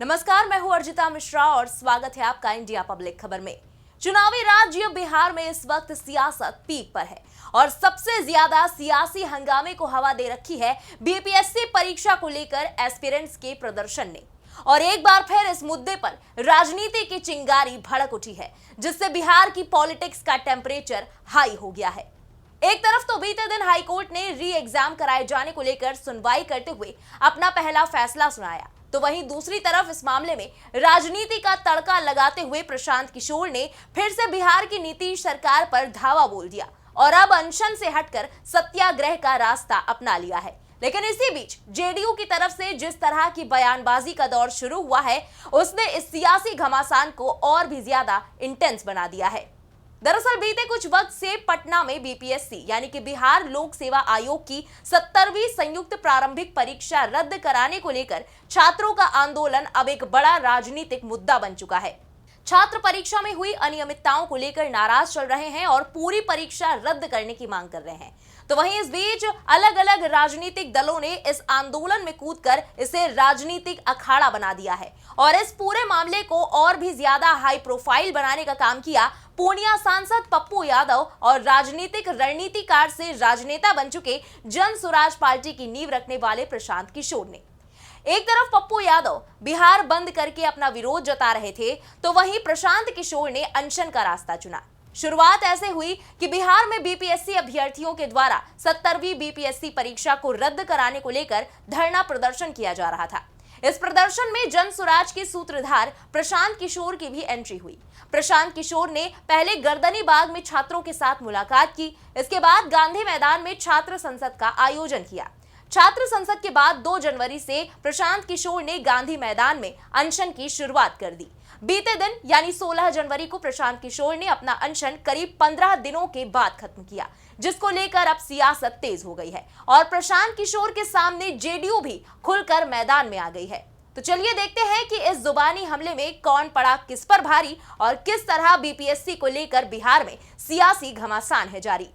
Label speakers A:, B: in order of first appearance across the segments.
A: नमस्कार, मैं हूं अर्जिता मिश्रा और स्वागत है आपका इंडिया पब्लिक खबर में। चुनावी राज्य बिहार में इस वक्त सियासत पीक पर है और सबसे ज्यादा सियासी हंगामे को हवा दे रखी है बीपीएससी परीक्षा को लेकर एस्पिरेंट्स के प्रदर्शन ने। और एक बार फिर इस मुद्दे पर राजनीति की चिंगारी भड़क उठी है, जिससे बिहार की पॉलिटिक्स का टेम्परेचर हाई हो गया है। एक तरफ तो बीते दिन हाईकोर्ट ने री एग्जाम कराए जाने को लेकर सुनवाई करते हुए अपना पहला फैसला सुनाया, तो वहीं दूसरी तरफ इस मामले में राजनीति का तड़का लगाते हुए प्रशांत किशोर ने फिर से बिहार की नीतीश सरकार पर धावा बोल दिया और अब अनशन से हटकर सत्याग्रह का रास्ता अपना लिया है। लेकिन इसी बीच जेडीयू की तरफ से जिस तरह की बयानबाजी का दौर शुरू हुआ है, उसने इस सियासी घमासान को और भी ज्यादा इंटेंस बना दिया है। दरअसल बीते कुछ वक्त से पटना में बीपीएससी यानी कि बिहार लोक सेवा आयोग की 70वीं संयुक्त प्रारंभिक परीक्षा रद्द कराने को लेकर छात्रों का आंदोलन अब एक बड़ा राजनीतिक मुद्दा बन चुका है। छात्र परीक्षा में हुई अनियमितताओं को लेकर नाराज चल रहे हैं और पूरी परीक्षा रद्द करने की मांग कर रहे हैं। तो वहीं इस बीच अलग अलग राजनीतिक दलों ने इस आंदोलन में कूदकर इसे राजनीतिक अखाड़ा बना दिया है और इस पूरे मामले को और भी ज्यादा हाई प्रोफाइल बनाने का काम किया पूर्णिया सांसद पप्पू यादव और राजनीतिक रणनीतिकार से राजनेता बन चुके जन स्वराज पार्टी की नींव रखने वाले प्रशांत किशोर ने। एक तरफ पप्पू यादव बिहार बंद करके अपना विरोध जता रहे थे, तो वहीं प्रशांत किशोर ने अनशन का रास्ता चुना। शुरुआत ऐसे हुई कि बिहार में बीपीएससी अभ्यर्थियों के द्वारा 70वीं बीपीएससी परीक्षा को रद्द कराने को लेकर धरना प्रदर्शन किया जा रहा था। इस प्रदर्शन में जन स्वराज के सूत्रधार प्रशांत किशोर की भी एंट्री हुई। प्रशांत किशोर ने पहले गर्दनी बाग में छात्रों के साथ मुलाकात की, इसके बाद गांधी मैदान में छात्र संसद का आयोजन किया। छात्र संसद के बाद 2 जनवरी से प्रशांत किशोर ने गांधी मैदान में अनशन की शुरुआत कर दी। बीते दिन यानी 16 जनवरी को प्रशांत किशोर ने अपना अनशन करीब 15 दिनों के बाद खत्म किया, जिसको लेकर अब सियासत तेज हो गई है और प्रशांत किशोर के सामने जेडीयू भी खुलकर मैदान में आ गई है। तो चलिए देखते हैं कि इस जुबानी हमले में कौन पड़ा किस पर भारी और किस तरह बीपीएससी को लेकर बिहार में सियासी घमासान है जारी।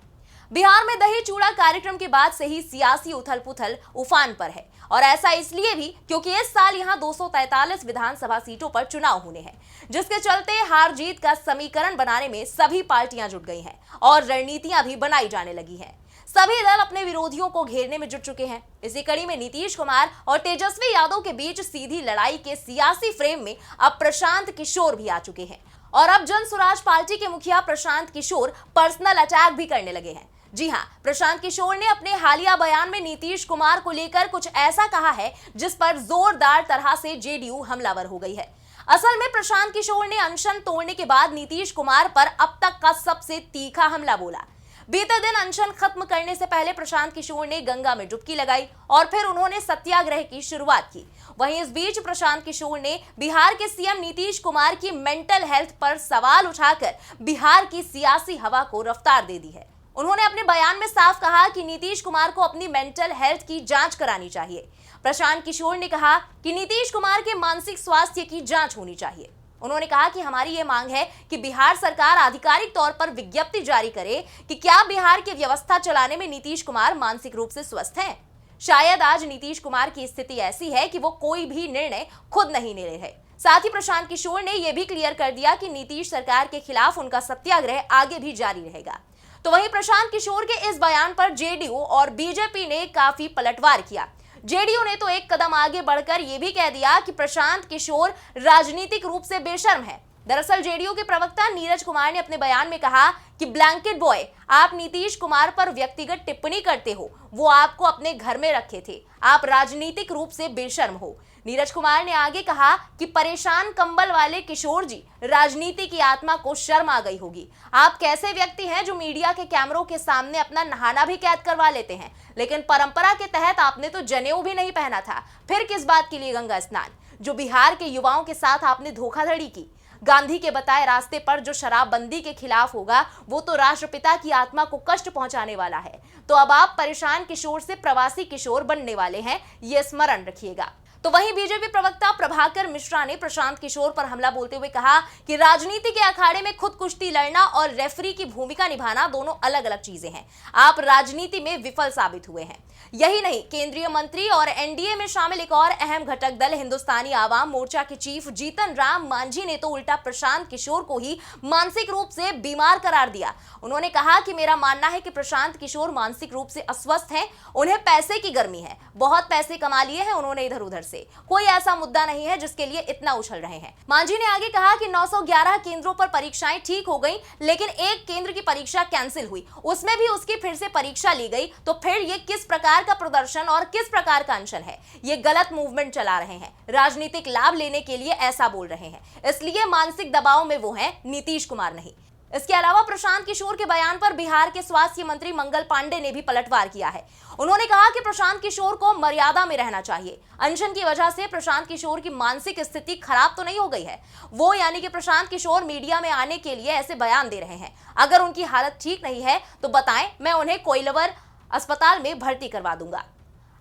A: बिहार में दही चूड़ा कार्यक्रम के बाद से ही सियासी उथल-पुथल उफान पर है और ऐसा इसलिए भी क्योंकि इस साल यहां 243 विधानसभा सीटों पर चुनाव होने हैं, जिसके चलते हार जीत का समीकरण बनाने में सभी पार्टियां जुट गई हैं और रणनीतियां भी बनाई जाने लगी हैं। सभी दल अपने विरोधियों को घेरने में जुट चुके हैं। इसी कड़ी में नीतीश कुमार और तेजस्वी यादव के बीच सीधी लड़ाई के सियासी फ्रेम में अब प्रशांत किशोर भी आ चुके हैं और अब जन स्वराज पार्टी के मुखिया प्रशांत किशोर पर्सनल अटैक भी करने लगे हैं। जी हां, प्रशांत किशोर ने अपने हालिया बयान में नीतीश कुमार को लेकर कुछ ऐसा कहा है जिस पर जोरदार तरह से जेडीयू हमलावर हो गई है। असल में प्रशांत किशोर ने अनशन तोड़ने के बाद नीतीश कुमार पर अब तक का सबसे तीखा हमला बोला। बीते दिन अनशन खत्म करने से पहले प्रशांत किशोर ने गंगा में डुबकी लगाई और फिर उन्होंने सत्याग्रह की शुरुआत की। वहीं इस बीच प्रशांत किशोर ने बिहार के सीएम नीतीश कुमार की मेंटल हेल्थ पर सवाल उठाकर बिहार की सियासी हवा को रफ्तार दे दी है। उन्होंने अपने बयान में साफ कहा कि नीतीश कुमार को अपनी मेंटल हेल्थ की जांच करानी चाहिए। प्रशांत किशोर ने कहा कि नीतीश कुमार के मानसिक स्वास्थ्य की जांच होनी चाहिए। उन्होंने कहा कि हमारी ये मांग है कि बिहार सरकार आधिकारिक तौर पर विज्ञप्ति जारी करे कि क्या बिहार की व्यवस्था चलाने में नीतीश कुमार मानसिक रूप से स्वस्थ हैं। शायद आज नीतीश कुमार की स्थिति ऐसी है कि वो कोई भी निर्णय खुद नहीं ले रहे। साथ ही प्रशांत किशोर ने यह भी क्लियर कर दिया कि नीतीश सरकार के खिलाफ उनका सत्याग्रह आगे भी जारी रहेगा। तो वहीं प्रशांत किशोर के इस बयान पर जेडीयू और बीजेपी ने काफी पलटवार किया। जेडीयू ने तो एक कदम आगे बढ़कर यह भी कह दिया कि प्रशांत किशोर राजनीतिक रूप से बेशर्म है। दरअसल जेडीयू के प्रवक्ता नीरज कुमार ने अपने बयान में कहा कि ब्लैंकेट बॉय, आप नीतीश कुमार पर व्यक्तिगत टिप्पणी करते हो, वो आपको अपने घर में रखे थे, आप राजनीतिक रूप से बेशर्म हो। नीरज कुमार ने आगे कहा कि परेशान कंबल वाले किशोर जी, राजनीति की आत्मा को शर्म आ गई होगी। आप कैसे व्यक्ति हैं जो मीडिया के कैमरों के सामने अपना नहाना भी कैद करवा लेते हैं, लेकिन परंपरा के तहत आपने तो जनेऊ भी नहीं पहना था, फिर किस बात के लिए गंगा स्नान। जो बिहार के युवाओं के साथ आपने धोखाधड़ी की, गांधी के बताए रास्ते पर जो शराबबंदी के खिलाफ होगा, वो तो राष्ट्रपिता की आत्मा को कष्ट पहुंचाने वाला है। तो अब आप परेशान किशोर से प्रवासी किशोर बनने वाले हैं, ये स्मरण रखिएगा। तो वहीं बीजेपी प्रवक्ता प्रभाकर मिश्रा ने प्रशांत किशोर पर हमला बोलते हुए कहा कि राजनीति के अखाड़े में खुद कुश्ती लड़ना और रेफरी की भूमिका निभाना दोनों अलग अलग चीजें हैं। आप राजनीति में विफल साबित हुए हैं। यही नहीं, केंद्रीय मंत्री और एनडीए में शामिल एक और अहम घटक दल हिंदुस्तानी आवाम मोर्चा के चीफ जीतन राम मांझी ने तो उल्टा प्रशांत किशोर को ही मानसिक रूप से बीमार करार दिया। उन्होंने कहा कि मेरा मानना है कि प्रशांत किशोर मानसिक रूप से अस्वस्थ हैं, उन्हें पैसे की गर्मी है, बहुत पैसे कमा लिए हैं उन्होंने इधर उधर से, कोई ऐसा मुद्दा नहीं है जिसके लिए इतना उछल रहे हैं। मांझी ने आगे कहा कि 911 केंद्रों पर परीक्षाएं ठीक हो गई, लेकिन एक केंद्र की परीक्षा कैंसिल हुई, उसमें भी उसकी फिर से परीक्षा ली गई, तो फिर ये किस प्रकार का प्रदर्शन और किस प्रकार का अनशन है? ये गलत मूवमेंट चला रहे हैं, राजनीतिक लाभ लेने के लिए ऐसा बोल रहे हैं, इसलिए मानसिक दबाव में वो हैं, नीतीश कुमार नहीं। इसके अलावा प्रशांत किशोर के बयान पर बिहार के स्वास्थ्य मंत्री मंगल पांडे ने भी पलटवार किया है। उन्होंने कहा कि प्रशांत किशोर को मर्यादा में रहना चाहिए। अनशन की वजह से प्रशांत किशोर की मानसिक स्थिति खराब तो नहीं हो गई है। वो यानी कि प्रशांत किशोर मीडिया में आने के लिए ऐसे बयान दे रहे हैं। अगर उनकी हालत ठीक नहीं है तो बताएं, मैं उन्हें कोइलवर अस्पताल में भर्ती करवा दूंगा।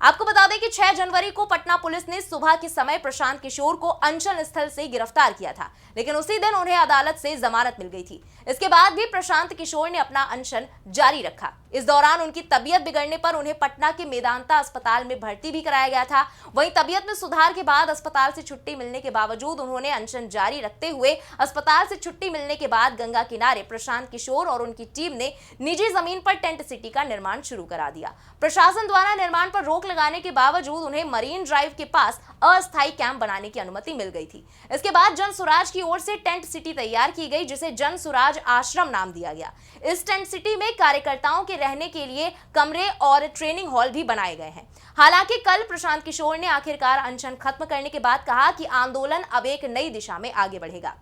A: आपको बता दें कि 6 जनवरी को पटना पुलिस ने सुबह के समय प्रशांत किशोर को अनशन स्थल से गिरफ्तार किया था, लेकिन उसी दिन उन्हें अदालत से जमानत मिल गई थी। इसके बाद भी प्रशांत किशोर ने अपना अनशन जारी रखा। इस दौरान उनकी तबीयत बिगड़ने पर उन्हें पटना के मेदांता अस्पताल में भर्ती भी कराया गया था। वहीं तबीयत में सुधार के बाद अस्पताल से छुट्टी मिलने के बावजूद उन्होंने अनशन जारी रखते हुए अस्पताल से छुट्टी मिलने के बाद गंगा किनारे प्रशांत किशोर और उनकी टीम ने निजी जमीन पर टेंट सिटी का निर्माण शुरू करा दिया। प्रशासन द्वारा निर्माण पर रोक लगाने के बावजूद उन्हें मरीन ड्राइव के पास अस्थायी कैंप बनाने की अनुमति मिल गई थी। इसके बाद जन सुराज की ओर से टेंट सिटी तैयार की गई, जिसे जन सुराज आश्रम नाम दिया गया। इस टेंट सिटी में कार्यकर्ताओं के रहने के लिए कमरे और ट्रेनिंग हॉल भी बनाए गए हैं। हालांकि कल प्रशांत किशोर ने आखिरकार अनशन खत्म करने के बाद कहा कि आंदोलन अब एक नई दिशा में आगे बढ़ेगा।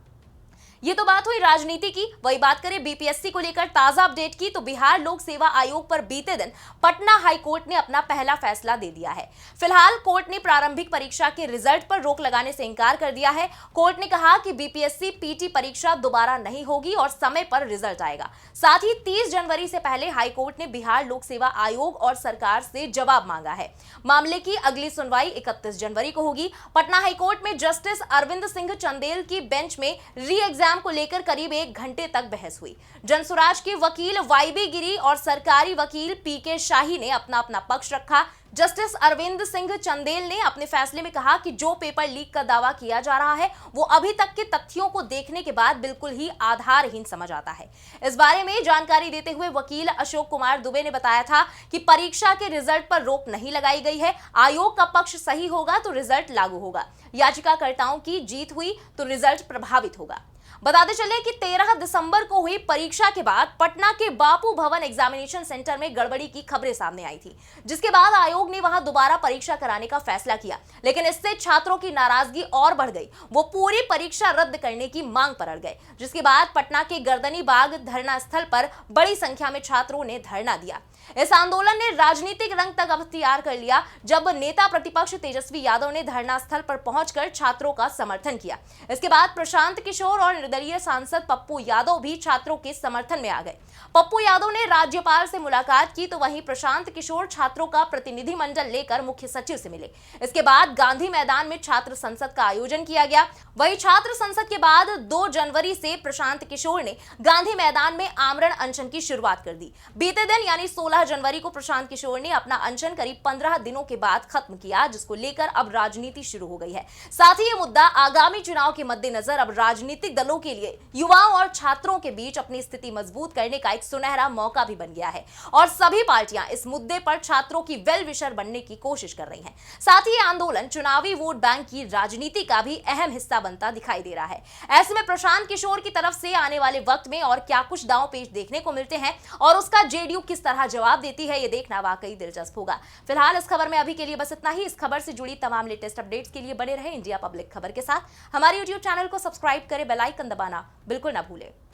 A: ये तो बात हुई राजनीति की। वही बात करें बीपीएससी को लेकर ताजा अपडेट की, तो बिहार लोक सेवा आयोग पर बीते दिन पटना हाई कोर्ट ने अपना पहला फैसला दे दिया है। फिलहाल कोर्ट ने प्रारंभिक परीक्षा के रिजल्ट पर रोक लगाने से इनकार कर दिया है। कोर्ट ने कहा कि बीपीएससी पीटी परीक्षा दोबारा नहीं होगी और समय पर रिजल्ट आएगा। साथ ही 30 जनवरी से पहले हाई कोर्ट ने बिहार लोक सेवा आयोग और सरकार से जवाब मांगा है। मामले की अगली सुनवाई 31 जनवरी को होगी। पटना हाई कोर्ट में जस्टिस अरविंद सिंह चंदेल की बेंच में री एग्जाम को लेकर करीब 1 घंटे तक बहस हुई। जनसुराज के वकील वाईबी गिरी और सरकारी वकील पीके शाही ने अपना अपना पक्ष रखा। जस्टिस अरविंद सिंह चंदेल ने अपने फैसले में कहा कि जो पेपर लीक का दावा किया जा रहा है वो अभी तक के तथ्यों को देखने के बाद बिल्कुल ही आधारहीन समझ आता है। इस बारे में जानकारी देते हुए वकील अशोक कुमार दुबे ने बताया था कि परीक्षा के रिजल्ट पर रोक नहीं लगाई गई है। आयोग का पक्ष सही होगा तो रिजल्ट लागू होगा, याचिकाकर्ताओं की जीत हुई तो रिजल्ट प्रभावित होगा। बताते चले कि 13 दिसंबर को हुई परीक्षा के बाद पटना के बापू भवन एग्जामिनेशन सेंटर में गड़बड़ी की खबरें सामने आई थी, जिसके बाद आयोग ने वहां दोबारा परीक्षा कराने का फैसला किया, लेकिन इससे छात्रों की नाराजगी और बढ़ गई। वो पूरी परीक्षा रद्द करने की मांग पर अड़ गए, जिसके बाद पटना के गर्दनी बाग धरना स्थल पर बड़ी संख्या में छात्रों ने धरना दिया। इस आंदोलन ने राजनीतिक रंग तक अख्तियार कर लिया, जब नेता प्रतिपक्ष तेजस्वी यादव ने धरना स्थल पर पहुंचकर छात्रों का समर्थन किया। इसके बाद प्रशांत किशोर और निर्दलीय सांसद पप्पू यादव भी छात्रों के समर्थन में आ गए। पप्पू यादव ने राज्यपाल से मुलाकात की, तो वहीं प्रशांत किशोर छात्रों का प्रतिनिधिमंडल लेकर मुख्य सचिव से मिले। इसके बाद गांधी मैदान में छात्र संसद का आयोजन किया गया। वहीं छात्र संसद के बाद 2 जनवरी से प्रशांत किशोर ने गांधी मैदान में आमरण अनशन की शुरुआत कर दी। बीते दिन यानी 16 जनवरी को प्रशांत किशोर ने अपना अनशन करीब 15 दिनों के बाद खत्म किया, जिसको लेकर अब राजनीति शुरू हो गई है। साथ ही ये मुद्दा आगामी चुनाव के मद्देनजर अब राजनीतिक दलों के लिए युवाओं और छात्रों के बीच अपनी स्थिति मजबूत करने का एक सुनहरा मौका भी बन गया है और सभी पार्टियां इस मुद्दे पर छात्रों की वेल विशर बनने की कोशिश कर रही हैं। साथ ही ये आंदोलन चुनावी वोट बैंक की राजनीति का भी अहम हिस्सा बनता दिखाई दे रहा है। ऐसे में प्रशांत किशोर की तरफ से आने वाले वक्त में और क्या कुछ दांव पेच देखने को मिलते हैं और उसका जेडीयू किस तरह जवाब देती है, ये देखना वाकई दिलचस्प होगा। फिलहाल इस खबर में अभी के लिए बस इतना ही। इस खबर से जुड़ी तमाम लेटेस्ट अपडेट्स के लिए बने रहे इंडिया पब्लिक खबर के साथ। हमारे यूट्यूब चैनल को सब्सक्राइब करें, बेल आइकन दबाना बिल्कुल ना भूलें।